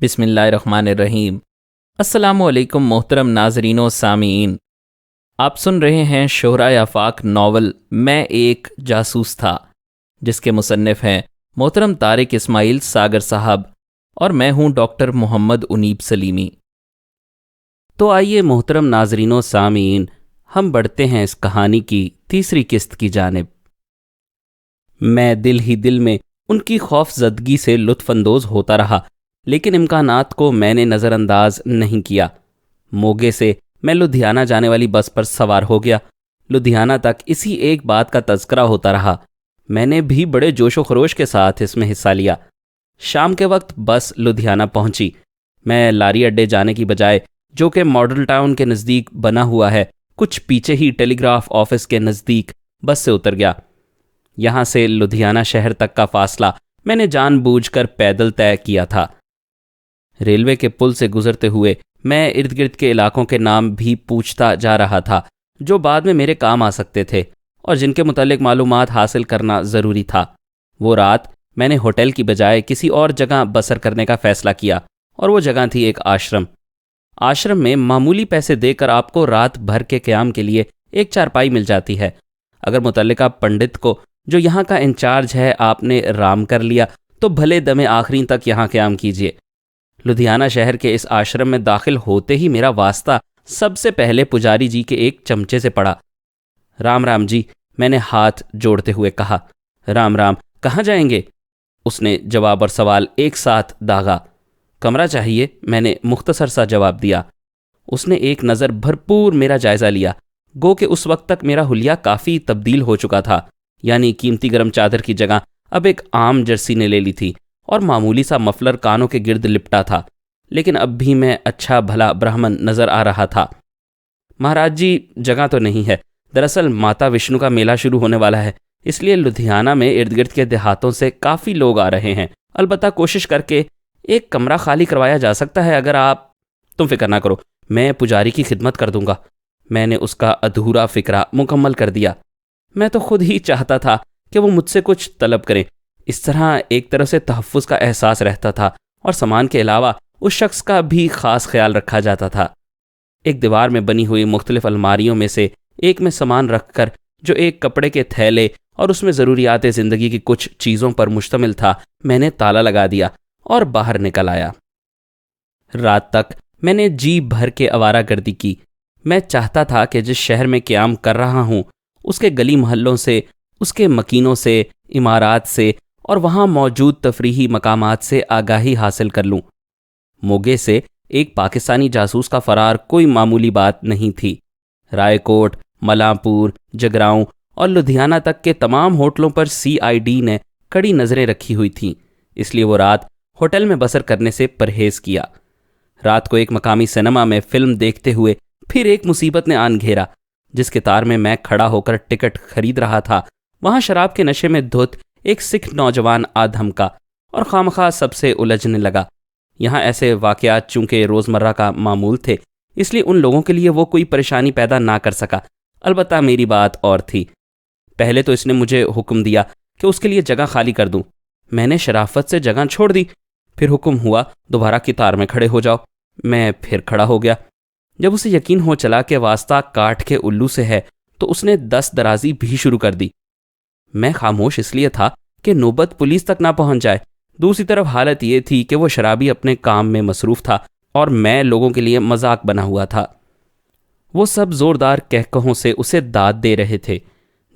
بسم اللہ الرحمن الرحیم۔ السلام علیکم محترم ناظرین و سامعین، آپ سن رہے ہیں شہرۂ آفاق ناول میں ایک جاسوس تھا، جس کے مصنف ہیں محترم طارق اسماعیل ساگر صاحب اور میں ہوں ڈاکٹر محمد انیب سلیمی۔ تو آئیے محترم ناظرین و سامعین، ہم بڑھتے ہیں اس کہانی کی تیسری قسط کی جانب۔ میں دل ہی دل میں ان کی خوف زدگی سے لطف اندوز ہوتا رہا، لیکن امکانات کو میں نے نظر انداز نہیں کیا۔ موگے سے میں لدھیانہ جانے والی بس پر سوار ہو گیا۔ لدھیانہ تک اسی ایک بات کا تذکرہ ہوتا رہا۔ میں نے بھی بڑے جوش و خروش کے ساتھ اس میں حصہ لیا۔ شام کے وقت بس لدھیانہ پہنچی۔ میں لاری اڈے جانے کی بجائے، جو کہ ماڈل ٹاؤن کے نزدیک بنا ہوا ہے، کچھ پیچھے ہی ٹیلی گراف آفس کے نزدیک بس سے اتر گیا۔ یہاں سے لدھیانہ شہر تک کا فاصلہ میں نے جان بوجھ کر پیدل طے کیا تھا۔ ریلوے کے پل سے گزرتے ہوئے میں ارد گرد کے علاقوں کے نام بھی پوچھتا جا رہا تھا، جو بعد میں میرے کام آ سکتے تھے اور جن کے متعلق معلومات حاصل کرنا ضروری تھا۔ وہ رات میں نے ہوٹل کی بجائے کسی اور جگہ بسر کرنے کا فیصلہ کیا، اور وہ جگہ تھی ایک آشرم۔ آشرم میں معمولی پیسے دے کر آپ کو رات بھر کے قیام کے لیے ایک چارپائی مل جاتی ہے۔ اگر متعلقہ پنڈت کو، جو یہاں کا انچارج ہے، آپ نے رام کر لیا تو بھلے دم آخرین تک یہاں قیام کیجیے۔ لدھیانہ شہر کے اس آشرم میں داخل ہوتے ہی میرا واسطہ سب سے پہلے پجاری جی کے ایک چمچے سے پڑا۔ رام رام جی، میں نے ہاتھ جوڑتے ہوئے کہا۔ رام رام، کہاں جائیں گے؟ اس نے جواب اور سوال ایک ساتھ داغا۔ کمرہ چاہیے، میں نے مختصر سا جواب دیا۔ اس نے ایک نظر بھرپور میرا جائزہ لیا۔ گو کہ اس وقت تک میرا حلیہ کافی تبدیل ہو چکا تھا، یعنی قیمتی گرم چادر کی جگہ اب ایک عام جرسی نے لے لی تھی اور معمولی سا مفلر کانوں کے گرد لپٹا تھا، لیکن اب بھی میں اچھا بھلا برہمن نظر آ رہا تھا۔ مہاراج جی، جگہ تو نہیں ہے، دراصل ماتا وشنو کا میلہ شروع ہونے والا ہے، اس لیے لدھیانہ میں ارد گرد کے دیہاتوں سے کافی لوگ آ رہے ہیں۔ البتہ کوشش کر کے ایک کمرہ خالی کروایا جا سکتا ہے، اگر آپ… تم فکر نہ کرو، میں پجاری کی خدمت کر دوں گا۔ میں نے اس کا ادھورا فکرہ مکمل کر دیا۔ میں تو خود ہی چاہتا تھا کہ وہ مجھ سے کچھ طلب کریں۔ اس طرح ایک طرف سے تحفظ کا احساس رہتا تھا، اور سامان کے علاوہ اس شخص کا بھی خاص خیال رکھا جاتا تھا۔ ایک دیوار میں بنی ہوئی مختلف الماریوں میں سے ایک میں سامان رکھ کر، جو ایک کپڑے کے تھیلے اور اس میں ضروریات زندگی کی کچھ چیزوں پر مشتمل تھا، میں نے تالا لگا دیا اور باہر نکل آیا۔ رات تک میں نے جی بھر کے آوارہ گردی کی۔ میں چاہتا تھا کہ جس شہر میں قیام کر رہا ہوں، اس کے گلی محلوں سے، اس کے مکینوں سے، عمارات سے اور وہاں موجود تفریحی مقامات سے آگاہی حاصل کر لوں۔ موگے سے ایک پاکستانی جاسوس کا فرار کوئی معمولی بات نہیں تھی۔ رائے کوٹ، ملاں پور، جگراؤں اور لدھیانہ تک کے تمام ہوٹلوں پر CID نے کڑی نظریں رکھی ہوئی تھیں، اس لیے وہ رات ہوٹل میں بسر کرنے سے پرہیز کیا۔ رات کو ایک مقامی سینما میں فلم دیکھتے ہوئے پھر ایک مصیبت نے آن گھیرا۔ جس قطار میں کھڑا ہو کر ٹکٹ خرید رہا تھا، وہاں شراب کے نشے میں دھت ایک سکھ نوجوان آ دھمکا اور خواہ سب سے الجھنے لگا۔ یہاں ایسے واقعات چونکہ روزمرہ کا معمول تھے، اس لیے ان لوگوں کے لیے وہ کوئی پریشانی پیدا نہ کر سکا۔ البتہ میری بات اور تھی۔ پہلے تو اس نے مجھے حکم دیا کہ اس کے لیے جگہ خالی کر دوں۔ میں نے شرافت سے جگہ چھوڑ دی۔ پھر حکم ہوا، دوبارہ قطار میں کھڑے ہو جاؤ۔ میں پھر کھڑا ہو گیا۔ جب اسے یقین ہو چلا کہ واسطہ کاٹ کے الو سے ہے، تو اس نے دست درازی بھی شروع کر دی۔ میں خاموش اس لیے تھا کہ نوبت پولیس تک نہ پہنچ جائے۔ دوسری طرف حالت یہ تھی کہ وہ شرابی اپنے کام میں مصروف تھا اور میں لوگوں کے لیے مذاق بنا ہوا تھا۔ وہ سب زوردار کہکہوں سے اسے داد دے رہے تھے۔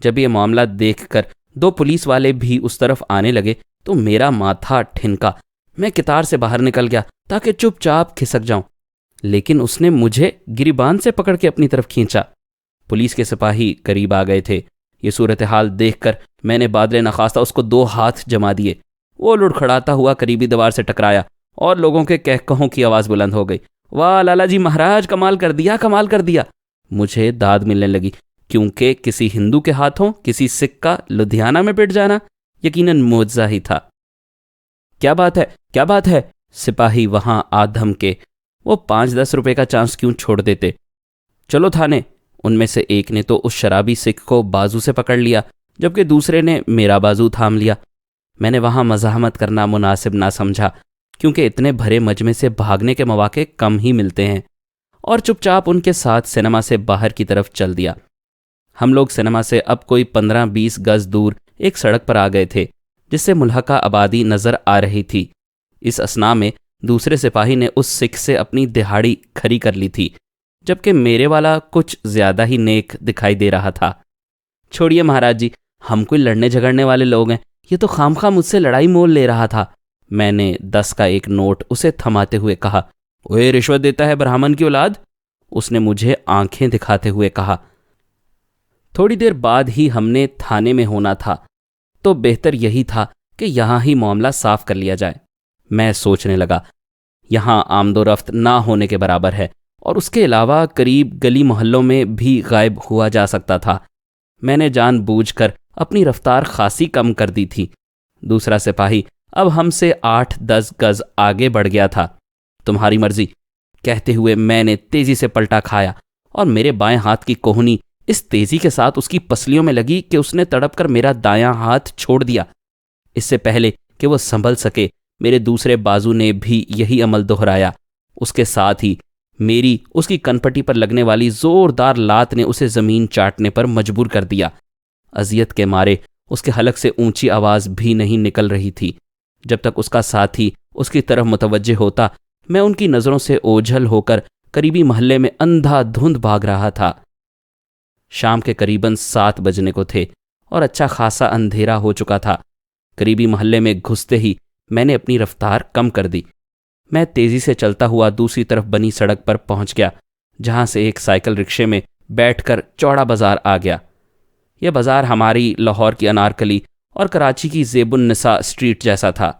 جب یہ معاملہ دیکھ کر 2 پولیس والے بھی اس طرف آنے لگے تو میرا ماتھا ٹھنکا۔ میں قطار سے باہر نکل گیا تاکہ چپ چاپ کھسک جاؤں، لیکن اس نے مجھے گریبان سے پکڑ کے اپنی طرف کھینچا۔ پولیس کے سپاہی قریب آ گئے تھے۔ یہ صورتحال دیکھ کر میں نے بادل نخواستہ اس کو 2 ہاتھ جما دیے۔ وہ لڑکھڑاتا ہوا قریبی دیوار سے ٹکرایا اور لوگوں کے کہکہوں کی آواز بلند ہو گئی۔ واہ لالا جی مہاراج، کمال کر دیا، کمال کر دیا۔ مجھے داد ملنے لگی، کیونکہ کسی ہندو کے ہاتھوں کسی سکھ کا لدھیانہ میں پٹ جانا یقیناً معجزہ ہی تھا۔ کیا بات ہے، کیا بات ہے؟ سپاہی وہاں آ دھمکے۔ وہ 5-10 روپے کا چانس کیوں چھوڑ دیتے؟ چلو تھانے۔ ان میں سے ایک نے تو اس شرابی سکھ کو بازو سے پکڑ لیا، جبکہ دوسرے نے میرا بازو تھام لیا۔ میں نے وہاں مزاحمت کرنا مناسب نہ سمجھا، کیونکہ اتنے بھرے مجمع سے بھاگنے کے مواقع کم ہی ملتے ہیں، اور چپ چاپ ان کے ساتھ سنیما سے باہر کی طرف چل دیا۔ ہم لوگ سنیما سے اب کوئی 15-20 گز دور ایک سڑک پر آ گئے تھے جس سے ملحقہ آبادی نظر آ رہی تھی۔ اس اثناء میں دوسرے سپاہی نے اس سکھ سے اپنی دہاڑی کھری کر لی تھی، جبکہ میرے والا کچھ زیادہ ہی نیک دکھائی دے رہا تھا۔ چھوڑیے مہاراج جی، ہم کوئی لڑنے جھگڑنے والے لوگ ہیں، یہ تو خامخواہ مجھ سے لڑائی مول لے رہا تھا۔ میں نے 10 کا ایک نوٹ اسے تھماتے ہوئے کہا۔ اوے، رشوت دیتا ہے برہمن کی اولاد، اس نے مجھے آنکھیں دکھاتے ہوئے کہا۔ تھوڑی دیر بعد ہی ہم نے تھانے میں ہونا تھا، تو بہتر یہی تھا کہ یہاں ہی معاملہ صاف کر لیا جائے۔ میں سوچنے لگا، یہاں آمد و رفت نہ ہونے کے برابر ہے، اور اس کے علاوہ قریب گلی محلوں میں بھی غائب ہوا جا سکتا تھا۔ میں نے جان بوجھ کر اپنی رفتار خاصی کم کر دی تھی۔ دوسرا سپاہی اب ہم سے 8-10 گز آگے بڑھ گیا تھا۔ تمہاری مرضی، کہتے ہوئے میں نے تیزی سے پلٹا کھایا، اور میرے بائیں ہاتھ کی کوہنی اس تیزی کے ساتھ اس کی پسلیوں میں لگی کہ اس نے تڑپ کر میرا دایاں ہاتھ چھوڑ دیا۔ اس سے پہلے کہ وہ سنبھل سکے، میرے دوسرے بازو نے بھی یہی عمل دہرایا۔ اس کے ساتھ ہی میری اس کی کنپٹی پر لگنے والی زوردار لات نے اسے زمین چاٹنے پر مجبور کر دیا۔ اذیت کے مارے اس کے حلق سے اونچی آواز بھی نہیں نکل رہی تھی۔ جب تک اس کا ساتھی اس کی طرف متوجہ ہوتا، میں ان کی نظروں سے اوجھل ہو کر قریبی محلے میں اندھا دھند بھاگ رہا تھا۔ شام کے قریباً 7 بجنے کو تھے، اور اچھا خاصا اندھیرا ہو چکا تھا۔ قریبی محلے میں گھستے ہی میں نے اپنی رفتار کم کر دی۔ میں تیزی سے چلتا ہوا دوسری طرف بنی سڑک پر پہنچ گیا، جہاں سے ایک سائیکل رکشے میں بیٹھ کر چوڑا بازار آ گیا۔ یہ بازار ہماری لاہور کی انارکلی اور کراچی کی زیب النساء اسٹریٹ جیسا تھا۔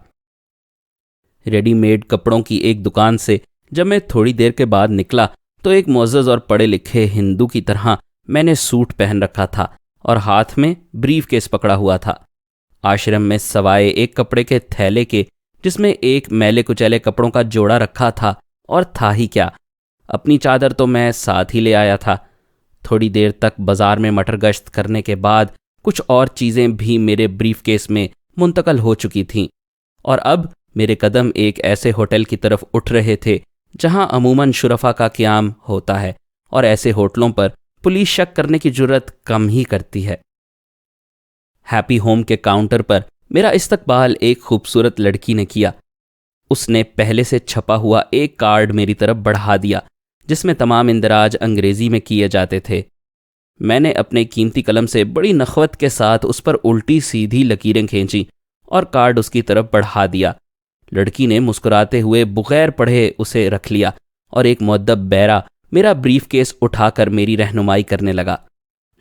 ریڈی میڈ کپڑوں کی ایک دکان سے جب میں تھوڑی دیر کے بعد نکلا تو ایک معزز اور پڑھے لکھے ہندو کی طرح میں نے سوٹ پہن رکھا تھا اور ہاتھ میں بریف کیس پکڑا ہوا تھا۔ آشرم میں سوائے ایک کپڑے کے تھیلے کے جس میں ایک میلے کچیلے کپڑوں کا جوڑا رکھا تھا، اور تھا ہی کیا، اپنی چادر تو میں ساتھ ہی لے آیا تھا۔ تھوڑی دیر تک بازار میں مٹر گشت کرنے کے بعد کچھ اور چیزیں بھی میرے بریف کیس میں منتقل ہو چکی تھیں، اور اب میرے قدم ایک ایسے ہوٹل کی طرف اٹھ رہے تھے جہاں عموماً شرفا کا قیام ہوتا ہے، اور ایسے ہوٹلوں پر پولیس شک کرنے کی جرت کم ہی کرتی ہے۔ ہیپی ہوم کے کاؤنٹر پر میرا استقبال ایک خوبصورت لڑکی نے کیا۔ اس نے پہلے سے چھپا ہوا ایک کارڈ میری طرف بڑھا دیا جس میں تمام اندراج انگریزی میں کیے جاتے تھے۔ میں نے اپنے قیمتی قلم سے بڑی نخوت کے ساتھ اس پر الٹی سیدھی لکیریں کھینچی اور کارڈ اس کی طرف بڑھا دیا۔ لڑکی نے مسکراتے ہوئے بغیر پڑھے اسے رکھ لیا، اور ایک مؤدب بیرا میرا بریف کیس اٹھا کر میری رہنمائی کرنے لگا۔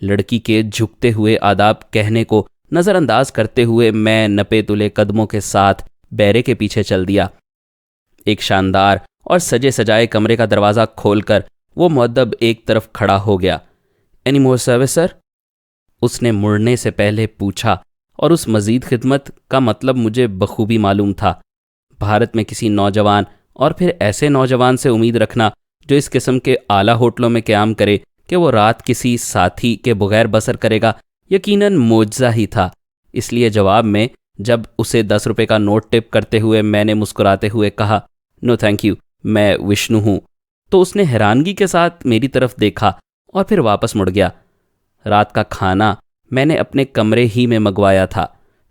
لڑکی کے جھکتے ہوئے آداب کہنے کو نظر انداز کرتے ہوئے میں نپے تلے قدموں کے ساتھ بیرے کے پیچھے چل دیا۔ ایک شاندار اور سجے سجائے کمرے کا دروازہ کھول کر وہ مؤدب ایک طرف کھڑا ہو گیا۔ اینی مور سروس سر؟ اس نے مڑنے سے پہلے پوچھا، اور اس مزید خدمت کا مطلب مجھے بخوبی معلوم تھا۔ بھارت میں کسی نوجوان، اور پھر ایسے نوجوان سے امید رکھنا جو اس قسم کے اعلیٰ ہوٹلوں میں قیام کرے کہ وہ رات کسی ساتھی کے بغیر بسر کرے گا، یقیناً معجزہ ہی تھا۔ اس لیے جواب میں جب اسے 10 روپے کا نوٹ ٹپ کرتے ہوئے میں نے مسکراتے ہوئے کہا، نو تھینک یو، میں وشنو ہوں، تو اس نے حیرانگی کے ساتھ میری طرف دیکھا اور پھر واپس مڑ گیا۔ رات کا کھانا میں نے اپنے کمرے ہی میں منگوایا تھا۔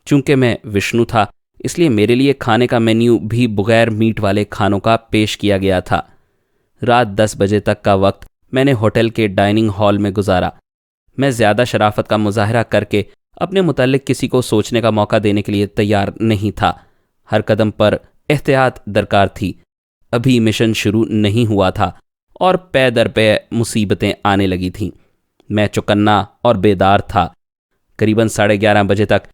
چونکہ میں وشنو تھا، اس لیے میرے لیے کھانے کا مینیو بھی بغیر میٹ والے کھانوں کا پیش کیا گیا تھا۔ رات 10 بجے تک کا وقت میں نے ہوٹل کے ڈائننگ ہال میں گزارا۔ میں زیادہ شرافت کا مظاہرہ کر کے اپنے متعلق کسی کو سوچنے کا موقع دینے کے لیے تیار نہیں تھا۔ ہر قدم پر احتیاط درکار تھی۔ ابھی مشن شروع نہیں ہوا تھا اور پے در پے مصیبتیں آنے لگی تھیں۔ میں چوکنا اور بیدار تھا۔ قریباً 11:30 بجے تک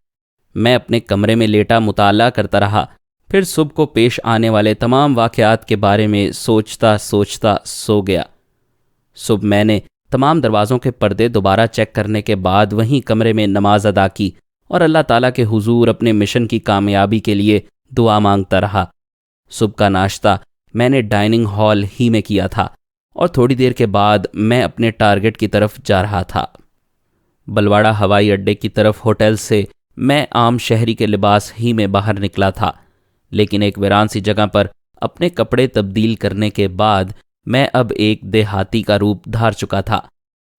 میں اپنے کمرے میں لیٹا مطالعہ کرتا رہا، پھر صبح کو پیش آنے والے تمام واقعات کے بارے میں سوچتا سوچتا سو گیا۔ صبح میں نے تمام دروازوں کے پردے دوبارہ چیک کرنے کے بعد وہیں کمرے میں نماز ادا کی اور اللہ تعالیٰ کے حضور اپنے مشن کی کامیابی کے لیے دعا مانگتا رہا۔ صبح کا ناشتہ میں نے ڈائننگ ہال ہی میں کیا تھا، اور تھوڑی دیر کے بعد میں اپنے ٹارگٹ کی طرف جا رہا تھا۔ بلواڑہ ہوائی اڈے کی طرف ہوٹل سے میں عام شہری کے لباس ہی میں باہر نکلا تھا، لیکن ایک ویران سی جگہ پر اپنے کپڑے تبدیل کرنے کے بعد میں اب ایک دیہاتی کا روپ دھار چکا تھا۔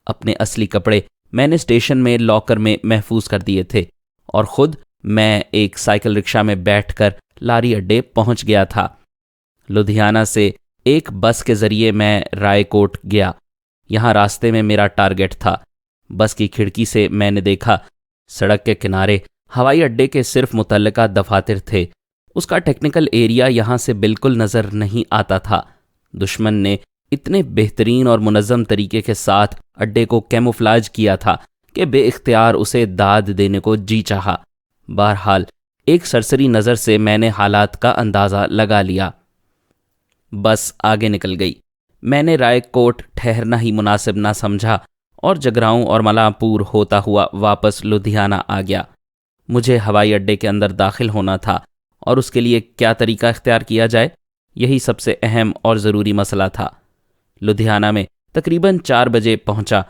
اپنے اصلی کپڑے میں نے اسٹیشن میں لاکر میں محفوظ کر دیے تھے اور خود میں ایک سائیکل رکشہ میں بیٹھ کر لاری اڈے پہنچ گیا تھا۔ لدھیانہ سے ایک بس کے ذریعے میں رائے کوٹ گیا۔ یہاں راستے میں میرا ٹارگٹ تھا۔ بس کی کھڑکی سے میں نے دیکھا سڑک کے کنارے ہوائی اڈے کے صرف متعلقہ دفاتر تھے۔ اس کا ٹیکنیکل ایریا یہاں سے بالکل نظر نہیں آتا تھا۔ دشمن نے اتنے بہترین اور منظم طریقے کے ساتھ اڈے کو کیموفلاج کیا تھا کہ بے اختیار اسے داد دینے کو جی چاہا۔ بہرحال ایک سرسری نظر سے میں نے حالات کا اندازہ لگا لیا۔ بس آگے نکل گئی۔ میں نے رائے کوٹ ٹھہرنا ہی مناسب نہ سمجھا اور جگراؤں اور ملاپور ہوتا ہوا واپس لدھیانہ آ گیا۔ مجھے ہوائی اڈے کے اندر داخل ہونا تھا اور اس کے لیے کیا طریقہ اختیار کیا جائے، یہی سب سے اہم اور ضروری مسئلہ تھا۔ لدھیانہ میں تقریباً 4 بجے پہنچا،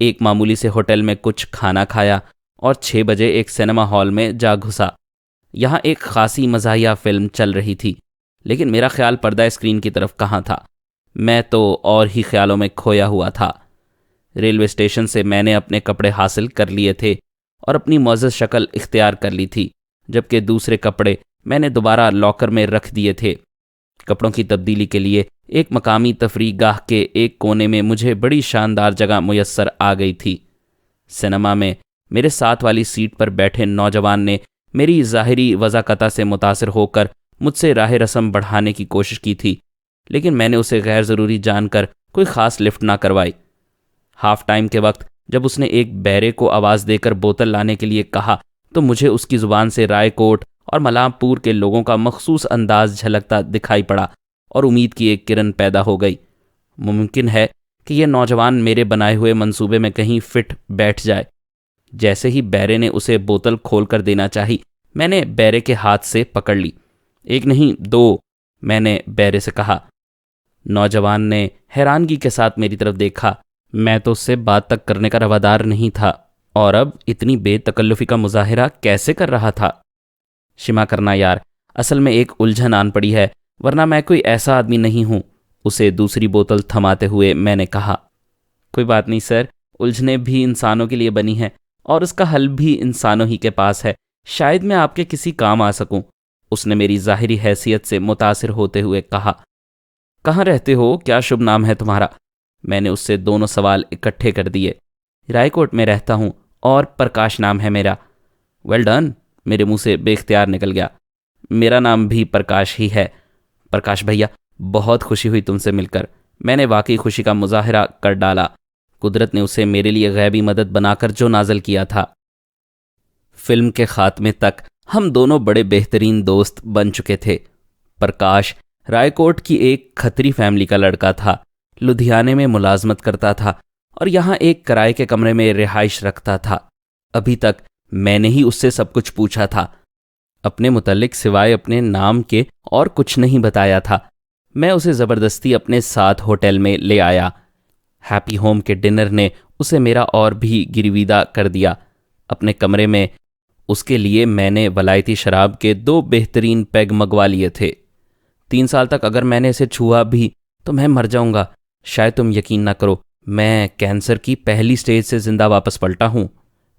ایک معمولی سے ہوٹل میں کچھ کھانا کھایا اور 6 بجے ایک سینما ہال میں جا گھسا۔ یہاں ایک خاصی مزاحیہ فلم چل رہی تھی، لیکن میرا خیال پردہ اسکرین کی طرف کہاں تھا۔ میں تو اور ہی خیالوں میں کھویا ہوا تھا۔ ریلوے اسٹیشن سے میں نے اپنے کپڑے حاصل کر لیے تھے اور اپنی معزز شکل اختیار کر لی تھی، جبکہ دوسرے کپڑے میں نے دوبارہ لاکر میں رکھ دیے تھے۔ کپڑوں کی تبدیلی کے لیے ایک مقامی تفریح گاہ کے ایک کونے میں مجھے بڑی شاندار جگہ میسر آ گئی تھی۔ سینما میں میرے ساتھ والی سیٹ پر بیٹھے نوجوان نے میری ظاہری وضاقتہ سے متاثر ہو کر مجھ سے راہ رسم بڑھانے کی کوشش کی تھی، لیکن میں نے اسے غیر ضروری جان کر کوئی خاص لفٹ نہ کروائی۔ ہاف ٹائم کے وقت جب اس نے ایک بیرے کو آواز دے کر بوتل لانے کے لیے کہا تو مجھے اس کی زبان سے رائے کوٹ اور ملامپور کے لوگوں کا مخصوص انداز جھلکتا دکھائی پڑا اور امید کی ایک کرن پیدا ہو گئی۔ ممکن ہے کہ یہ نوجوان میرے بنائے ہوئے منصوبے میں کہیں فٹ بیٹھ جائے۔ جیسے ہی بیرے نے اسے بوتل کھول کر دینا چاہی، میں نے بیرے کے ہاتھ سے پکڑ لی۔ 1 نہیں 2، میں نے بیرے سے کہا۔ نوجوان نے حیرانگی کے ساتھ میری طرف دیکھا۔ میں تو اس سے بات تک کرنے کا روادار نہیں تھا، اور اب اتنی بے تکلفی کا مظاہرہ کیسے کر رہا تھا؟ شما کرنا یار، اصل میں ایک الجھن آن پڑی ہے، ورنہ میں کوئی ایسا آدمی نہیں ہوں۔ اسے دوسری بوتل تھماتے ہوئے میں نے کہا۔ کوئی بات نہیں سر، الجھنیں بھی انسانوں کے لیے بنی ہیں اور اس کا حل بھی انسانوں ہی کے پاس ہے۔ شاید میں آپ کے کسی کام آ سکوں، اس نے میری ظاہری حیثیت سے متاثر ہوتے ہوئے کہا۔ کہاں رہتے ہو؟ کیا شبھ نام ہے تمہارا؟ میں نے اس سے دونوں سوال اکٹھے کر دیے۔ رائے کوٹ میں رہتا ہوں اور پرکاش نام ہے میرا۔ ویل ڈن، میرے منہ سے بے اختیار نکل گیا۔ میرا نام بھی پرکاش ہی ہے۔ پرکاش بھیا، بہت خوشی ہوئی تم سے مل کر۔ میں نے واقعی خوشی کا مظاہرہ کر ڈالا۔ قدرت نے اسے میرے لیے غیبی مدد بنا کر جو نازل کیا تھا۔ فلم کے خاتمے تک ہم دونوں بڑے بہترین دوست بن چکے تھے۔ پرکاش رائے کوٹ کی ایک کھتری فیملی کا لڑکا تھا، لدھیانے میں ملازمت کرتا تھا اور یہاں ایک کرائے کے کمرے میں رہائش رکھتا تھا۔ ابھی تک میں نے ہی اس سے سب کچھ پوچھا تھا، اپنے متعلق سوائے اپنے نام کے اور کچھ نہیں بتایا تھا۔ میں اسے زبردستی اپنے ساتھ ہوٹل میں لے آیا۔ ہیپی ہوم کے ڈنر نے اسے میرا اور بھی گرویدہ کر دیا۔ اپنے کمرے میں اس کے لیے میں نے ولایتی شراب کے 2 بہترین پیگ منگوا لیے تھے۔ 3 سال تک اگر میں نے اسے چھوا بھی تو میں مر جاؤں گا۔ شاید تم یقین نہ کرو، میں کینسر کی پہلی سٹیج سے زندہ واپس پلٹا ہوں۔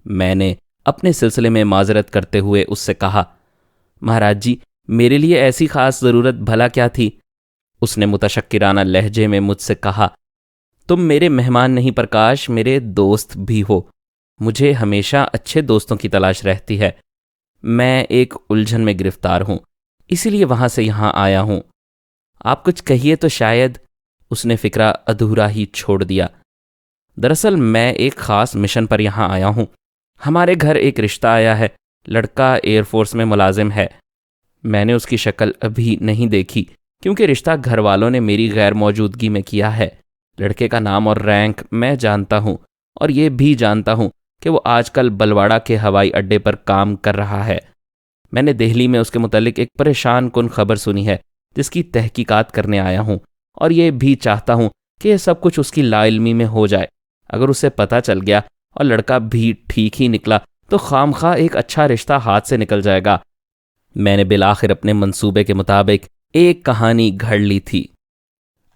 میں نے اپنے سلسلے میں معذرت کرتے ہوئے اس سے کہا۔ مہاراج جی، میرے لیے ایسی خاص ضرورت بھلا کیا تھی؟ اس نے متشکرانہ لہجے میں مجھ سے کہا۔ تم میرے مہمان نہیں پرکاش، میرے دوست بھی ہو۔ مجھے ہمیشہ اچھے دوستوں کی تلاش رہتی ہے۔ میں ایک الجھن میں گرفتار ہوں، اسی لیے وہاں سے یہاں آیا ہوں۔ آپ کچھ کہیے تو شاید۔ اس نے فکرہ ادھورا ہی چھوڑ دیا۔ دراصل میں ایک خاص مشن پر یہاں آیا ہوں۔ ہمارے گھر ایک رشتہ آیا ہے، لڑکا ایئر فورس میں ملازم ہے۔ میں نے اس کی شکل ابھی نہیں دیکھی کیونکہ رشتہ گھر والوں نے میری غیر موجودگی میں کیا ہے۔ لڑکے کا نام اور رینک میں جانتا ہوں، اور یہ بھی جانتا ہوں کہ وہ آج کل بلواڑہ کے ہوائی اڈے پر کام کر رہا ہے۔ میں نے دہلی میں اس کے متعلق ایک پریشان کن خبر سنی ہے جس کی تحقیقات کرنے آیا ہوں، اور یہ بھی چاہتا ہوں کہ یہ سب کچھ اس کی لا علمی میں ہو جائے۔ اگر اسے پتہ چل گیا اور لڑکا بھی ٹھیک ہی نکلا تو خام خواہ ایک اچھا رشتہ ہاتھ سے نکل جائے گا۔ میں نے بالآخر اپنے منصوبے کے مطابق ایک کہانی گھڑ لی تھی۔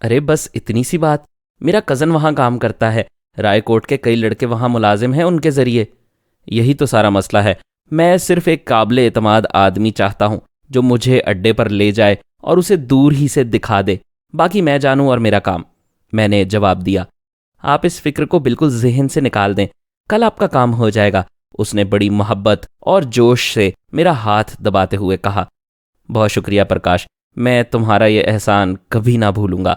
ارے بس اتنی سی بات، میرا کزن وہاں کام کرتا ہے، رائے کوٹ کے کئی لڑکے وہاں ملازم ہیں ان کے ذریعے۔ یہی تو سارا مسئلہ ہے، میں صرف ایک قابل اعتماد آدمی چاہتا ہوں جو مجھے اڈے پر لے جائے اور اسے دور ہی سے دکھا دے، باقی میں جانوں اور میرا کام۔ میں نے جواب دیا۔ آپ اس فکر کو بالکل ذہن سے نکال دیں، کل آپ کا کام ہو جائے گا، اس نے بڑی محبت اور جوش سے میرا ہاتھ دباتے ہوئے کہا۔ بہت شکریہ پرکاش، میں تمہارا یہ احسان کبھی نہ بھولوں گا۔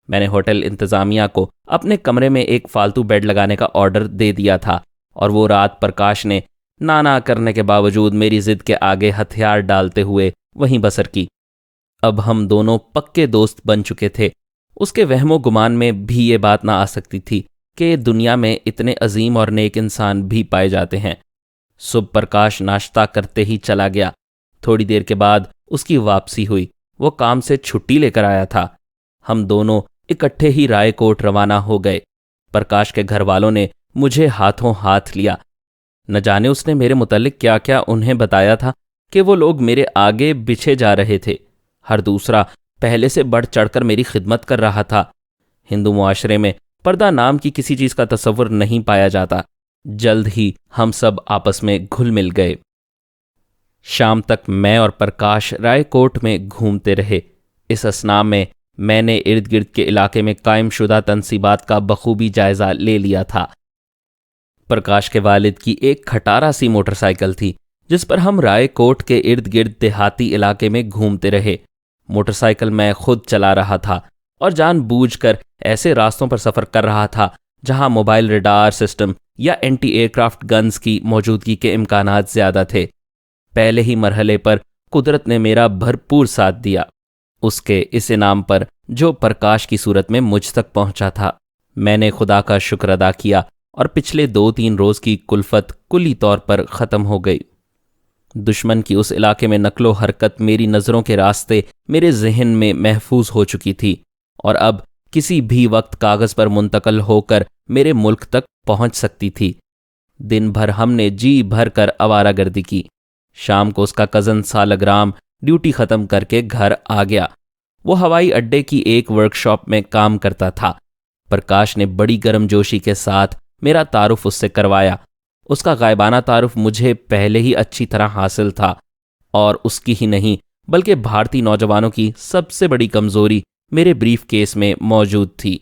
میں نے ہوٹل انتظامیہ کو اپنے کمرے میں ایک فالتو بیڈ لگانے کا آرڈر دے دیا تھا، اور وہ رات پرکاش نے نانا کرنے کے باوجود میری ضد کے آگے ہتھیار ڈالتے ہوئے وہیں بسر کی۔ اب ہم دونوں پکے دوست بن چکے تھے۔ اس کے وہم و گمان میں بھی یہ بات نہ آ سکتی تھی کہ دنیا میں اتنے عظیم اور نیک انسان بھی پائے جاتے ہیں۔ صبح پرکاش ناشتہ کرتے ہی چلا گیا۔ تھوڑی دیر کے بعد اس کی واپسی ہوئی، وہ کام سے چھٹی لے کر آیا تھا۔ ہم دونوں اکٹھے ہی رائے کوٹ روانہ ہو گئے۔ پرکاش کے گھر والوں نے مجھے ہاتھوں ہاتھ لیا۔ نہ جانے اس نے میرے متعلق کیا کیا انہیں بتایا تھا کہ وہ لوگ میرے آگے بچھے جا رہے تھے۔ ہر دوسرا پہلے سے بڑھ چڑھ کر میری خدمت کر رہا تھا۔ ہندو معاشرے میں پردہ نام کی کسی چیز کا تصور نہیں پایا جاتا۔ جلد ہی ہم سب آپس میں گھل مل گئے۔ شام تک میں اور پرکاش رائے کوٹ میں گھومتے رہے۔ اس اثناء میں نے ارد گرد کے علاقے میں قائم شدہ تنصیبات کا بخوبی جائزہ لے لیا تھا۔ پرکاش کے والد کی ایک کھٹارا سی موٹر سائیکل تھی جس پر ہم رائے کوٹ کے ارد گرد دیہاتی علاقے میں گھومتے رہے۔ موٹر سائیکل میں خود چلا رہا تھا اور جان بوجھ کر ایسے راستوں پر سفر کر رہا تھا جہاں موبائل ریڈار سسٹم یا اینٹی ایئر کرافٹ گنز کی موجودگی کے امکانات زیادہ تھے۔ پہلے ہی مرحلے پر قدرت نے میرا بھرپور ساتھ دیا، اس کے اس انعام پر جو پرکاش کی صورت میں مجھ تک پہنچا تھا۔ میں نے خدا کا شکر ادا کیا اور پچھلے 2-3 روز کی کلفت کلی طور پر ختم ہو گئی۔ دشمن کی اس علاقے میں نقل و حرکت میری نظروں کے راستے میرے ذہن میں محفوظ ہو چکی تھی، اور اب کسی بھی وقت کاغذ پر منتقل ہو کر میرے ملک تک پہنچ سکتی تھی۔ دن بھر ہم نے جی بھر کر آوارہ گردی کی۔ شام کو اس کا کزن سالگرام ڈیوٹی ختم کر کے گھر آ گیا۔ وہ ہوائی اڈے کی ایک ورک شاپ میں کام کرتا تھا۔ پرکاش نے بڑی گرم جوشی کے ساتھ میرا تعارف اس سے کروایا۔ اس کا غائبانہ تعارف مجھے پہلے ہی اچھی طرح حاصل تھا، اور اس کی ہی نہیں بلکہ بھارتی نوجوانوں کی سب سے بڑی کمزوری میرے بریف کیس میں موجود تھی۔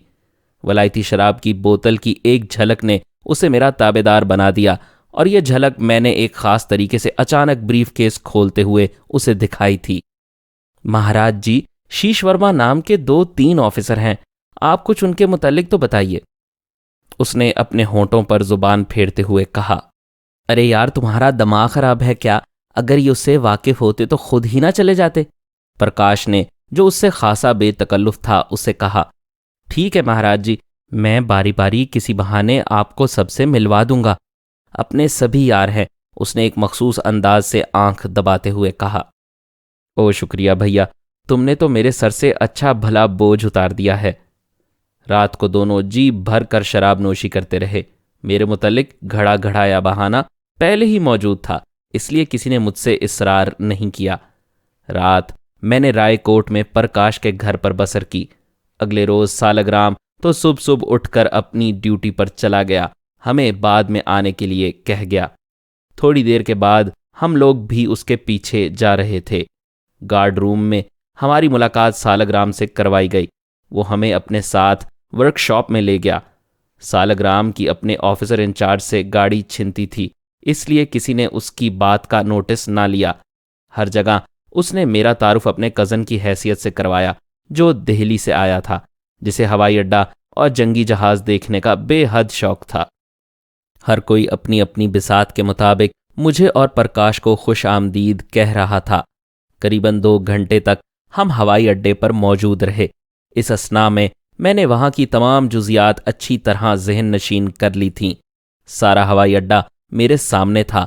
ولائتی شراب کی بوتل کی ایک جھلک نے اسے میرا تابعدار بنا دیا، اور یہ جھلک میں نے ایک خاص طریقے سے اچانک بریف کیس کھولتے ہوئے اسے دکھائی تھی۔ مہاراج جی، شیش ورما نام کے 2-3 آفیسر ہیں، آپ کچھ ان کے متعلق تو بتائیے، اس نے اپنے ہونٹوں پر زبان پھیرتے ہوئے کہا۔ ارے یار، تمہارا دماغ خراب ہے کیا؟ اگر یہ اس سے واقف ہوتے تو خود ہی نہ چلے جاتے، پرکاش نے، جو اس سے خاصا بے تکلف تھا، اسے کہا۔ ٹھیک ہے مہاراج جی، میں باری باری کسی بہانے آپ کو سب سے ملوا دوں گا، اپنے سبھی یار ہیں، اس نے ایک مخصوص انداز سے آنکھ دباتے ہوئے کہا۔ او شکریہ بھیا، تم نے تو میرے سر سے اچھا بھلا بوجھ اتار دیا ہے۔ رات کو دونوں جی بھر کر شراب نوشی کرتے رہے۔ میرے متعلق گھڑا گھڑایا بہانہ پہلے ہی موجود تھا، اس لیے کسی نے مجھ سے اصرار نہیں کیا۔ رات میں نے رائے کوٹ میں پرکاش کے گھر پر بسر کی۔ اگلے روز سالگرام تو صبح اٹھ کر اپنی ڈیوٹی پر چلا گیا، ہمیں بعد میں آنے کے لیے کہہ گیا۔ تھوڑی دیر کے بعد ہم لوگ بھی اس کے پیچھے جا رہے تھے۔ گارڈ روم میں ہماری ملاقات سالگرام سے کروائی گئی۔ وہ ہمیں اپنے ساتھ ورک شاپ میں لے گیا۔ سالگرام کی اپنے آفیسر انچارج سے گاڑی چھنتی تھی، اس لیے کسی نے اس کی بات کا نوٹس نہ لیا۔ ہر جگہ اس نے میرا تعارف اپنے کزن کی حیثیت سے کروایا، جو دہلی سے آیا تھا، جسے ہوائی اڈہ اور جنگی جہاز دیکھنے کا بے حد شوق تھا۔ ہر کوئی اپنی اپنی بساط کے مطابق مجھے اور پرکاش کو خوش آمدید کہہ رہا تھا۔ قریباً 2 گھنٹے تک ہم ہوائی اڈے پر موجود رہے۔ اس اثناء میں نے وہاں کی تمام جزیات اچھی طرح ذہن نشین کر لی تھیں۔ سارا ہوائی اڈہ میرے سامنے تھا،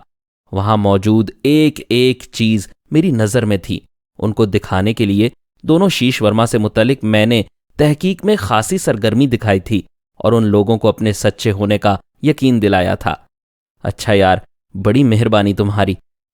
وہاں موجود ایک ایک چیز میری نظر میں تھی۔ ان کو دکھانے کے لیے دونوں شیش ورما سے متعلق میں نے تحقیق میں خاصی سرگرمی دکھائی تھی، اور ان لوگوں کو اپنے سچے ہونے کا یقین دلایا تھا۔ اچھا یار، بڑی مہربانی تمہاری،